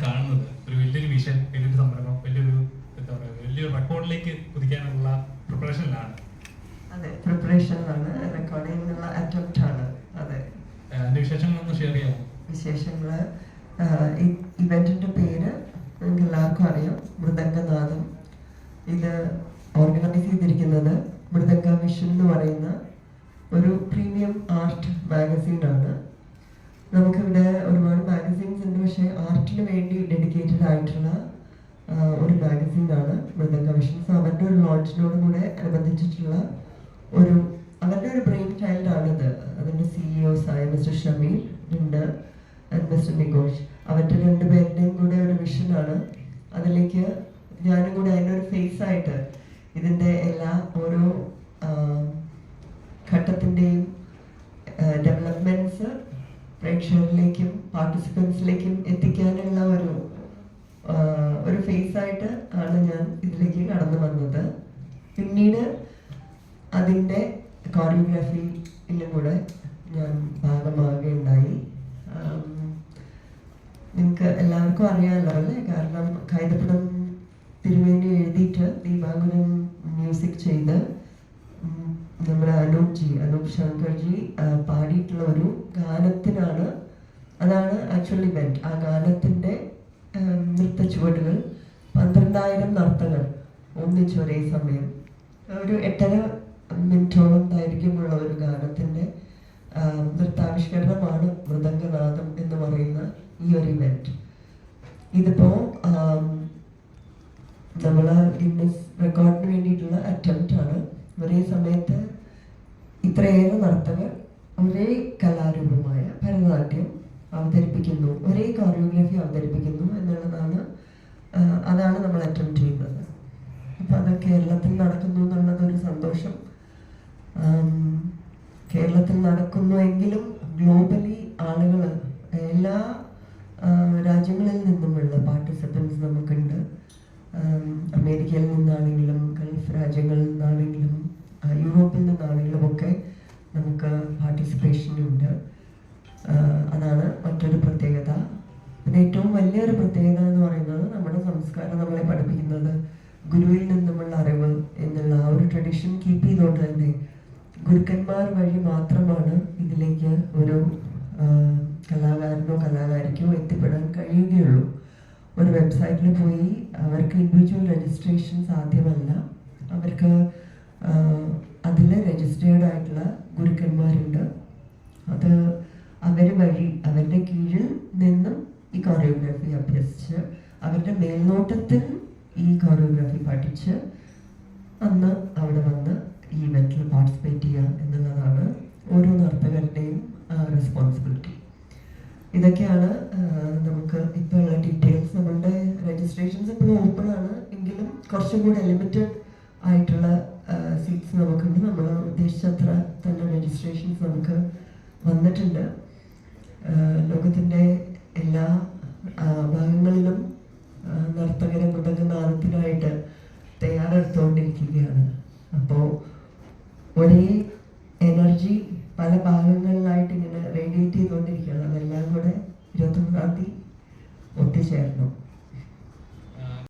കാണുന്നത് ഒരു വലിയൊരു വിഷൻ, വലിയൊരു സംരംഭം, വലിയൊരു എന്താ പറയുക, വലിയൊരു റെക്കോർഡിലേക്ക് കുതിക്കാനുള്ള പ്രിപ്പറേഷനിലാണ്. അതെ, പ്രിപ്പറേഷനിലാണ്, റെക്കോർഡിങ്ങിനുള്ള അറ്റംപ്റ്റ് ആണ്. അതെ, അതിന്റെ വിശേഷങ്ങളൊന്ന് ഷെയർ ചെയ്യാമോ? വിശേഷങ്ങള്, ഇവന്റിന്റെ പേര് നിങ്ങൾക്ക് എല്ലാവർക്കും അറിയാം, മൃദംഗനാഥം. ഇത് ഓർഗനൈസ് ചെയ്തിരിക്കുന്നത് മൃദംഗ വിഷൻ എന്ന് പറയുന്ന ഒരു പ്രീമിയം ആർട്ട് മാഗസീനാണ്. നമുക്കിവിടെ ഒരുപാട് മാഗസീൻസ് ഉണ്ട്, പക്ഷേ ആർട്ടിന് വേണ്ടി ഡെഡിക്കേറ്റഡ് ആയിട്ടുള്ള ഒരു മാഗസീനാണ് മൃദംഗ വിഷൻ. സോ അവരുടെ ഒരു ലോഞ്ചിനോട് കൂടെ അനുബന്ധിച്ചിട്ടുള്ള അവരുടെ ഒരു ബ്രെയിൻ ചൈൽഡ് ആണിത്. അതിൻ്റെ സിഇഒസായ മിസ്റ്റർ ഷമീർ ഉണ്ട് ആൻഡ് മിസ്റ്റർ നിഗോഷ്. അവരുടെ രണ്ടുപേരുടെയും കൂടെ ഒരു വിഷനാണ്. അതിലേക്ക് ഞാനും കൂടെ അതിൻ്റെ ഒരു ഫേസ് ആയിട്ട് ഇതിൻ്റെ എല്ലാ ഓരോ ഘട്ടത്തിൻ്റെയും ഡെവലപ്മെൻറ്റ്സ് പ്രേക്ഷകരിലേക്കും പാർട്ടിസിപ്പൻസിലേക്കും എത്തിക്കാനുള്ള ഒരു ഫേസ് ആയിട്ട് ആണ് ഞാൻ ഇതിലേക്ക് കടന്നു വന്നത്. പിന്നീട് അതിൻ്റെ കോറിയോഗ്രാഫിയിലും കൂടെ ഞാൻ ഭാഗമാകുകയുണ്ടായി. നിങ്ങൾക്ക് എല്ലാവർക്കും അറിയാമല്ലോ അല്ലേ, കാരണം കൈതപ്പുറം തിരുവേണ്ടി എഴുതിയിട്ട് ദീപാങ്കുരൻ മ്യൂസിക് ചെയ്ത് നമ്മുടെ അനൂപ് ശങ്കർജി പാടിയിട്ടുള്ള ഒരു ഗാനത്തിനാണ്, അതാണ് ആക്ച്വൽ ഇവന്റ്. ആ ഗാനത്തിൻ്റെ നൃത്ത ചുവടുകൾ 12,000 നർത്തകർ ഒന്നിച്ച് ഒരേ സമയം ഒരു 8.5 മിനിറ്റോളം ദൈർഘ്യമുള്ള ഒരു ഗാനത്തിൻ്റെ നൃത്താവിഷ്കരണമാണ് മൃദംഗനാഥം എന്ന് പറയുന്ന ഈ ഒരു ഇവന്റ്. ഇതിപ്പോൾ നമ്മൾ ഗിന്നസ് റെക്കോർഡിന് വേണ്ടിയിട്ടുള്ള അറ്റംപ്റ്റ് ആണ്. ഒരേ സമയത്ത് ഇത്രയേറെ നർത്തകർ ഒരേ കലാരൂപമായ ഭരതനാട്യം അവതരിപ്പിക്കുന്നു, ഒരേ കോറിയോഗ്രാഫി അവതരിപ്പിക്കുന്നു എന്നുള്ളതാണ്, അതാണ് നമ്മൾ അറ്റംപ്റ്റ് ചെയ്യുന്നത്. അപ്പം അത് കേരളത്തിൽ നടക്കുന്നു എന്നുള്ളതൊരു സന്തോഷം. കേരളത്തിൽ നടക്കുന്നുവെങ്കിലും ഗ്ലോബലി ആളുകൾ എല്ലാ രാജ്യങ്ങളിൽ നിന്നുമുള്ള പാർട്ടിസിപ്പൻസ് നമുക്കുണ്ട്. അമേരിക്കയിൽ നിന്നാണെങ്കിലും ഗൾഫ് രാജ്യങ്ങളിൽ നിന്നാണെങ്കിലും യൂറോപ്പിൽ നിന്നാണെങ്കിലും ഒക്കെ നമുക്ക് പാർട്ടിസിപ്പേഷനുണ്ട്. അതാണ് മറ്റൊരു പ്രത്യേകത. പിന്നെ ഏറ്റവും വലിയൊരു പ്രത്യേകത എന്ന് പറയുന്നത് നമ്മുടെ സംസ്കാരം നമ്മളെ പഠിപ്പിക്കുന്നത് ഗുരുവിൽ നിന്നുമുള്ള അറിവ് എന്നുള്ള ആ ഒരു ട്രഡീഷൻ കീപ്പ് ചെയ്തുകൊണ്ട് തന്നെ ഗുരുക്കന്മാർ വഴി മാത്രമാണ് ഇതിലേക്ക് ഒരു കലാകാരനോ കലാകാരിക്കോ എത്തിപ്പെടാൻ കഴിയുകയുള്ളൂ. ഒരു വെബ്സൈറ്റിൽ പോയി അവർക്ക് ഇൻഡിവിജ്വൽ രജിസ്ട്രേഷൻ സാധ്യമല്ല. അവർക്ക് അതിൽ രജിസ്റ്റേർഡ് ആയിട്ടുള്ള ഗുരുക്കന്മാരുണ്ട്. അത് അവർ വഴി അവരുടെ കീഴിൽ നിന്നും ഈ കോറിയോഗ്രാഫി അഭ്യസിച്ച് അവരുടെ മേൽനോട്ടത്തിൽ ഈ കോറിയോഗ്രാഫി പഠിച്ച് അന്ന് അവിടെ വന്ന് ഈ ഇവന്റിൽ പാർട്ടിസിപ്പേറ്റ് ചെയ്യുക എന്നുള്ളതാണ് ഓരോ നർത്തകരുടെയും റെസ്പോൺസിബിലിറ്റി. ഇതൊക്കെയാണ് നമുക്ക് ഇപ്പോൾ ഉള്ള ഡീറ്റെയിൽസ്. നമ്മളുടെ രജിസ്ട്രേഷൻസ് ഇപ്പോഴും ഓപ്പൺ ആണ്, എങ്കിലും കുറച്ചും കൂടെ ലിമിറ്റഡ് ആയിട്ടുള്ള സീറ്റ്സ് നമുക്കുണ്ട്. നമ്മൾ ഉദ്ദേശിച്ചത്ര തന്നെ രജിസ്ട്രേഷൻസ് നമുക്ക് വന്നിട്ടുണ്ട്. ലോകത്തിൻ്റെ എല്ലാ ഭാഗങ്ങളിലും നർത്തകരെ മൃദംഗനാഥത്തിനായിട്ട് തയ്യാറെടുത്തുകൊണ്ടിരിക്കുകയാണ്. അപ്പോൾ ഒരേ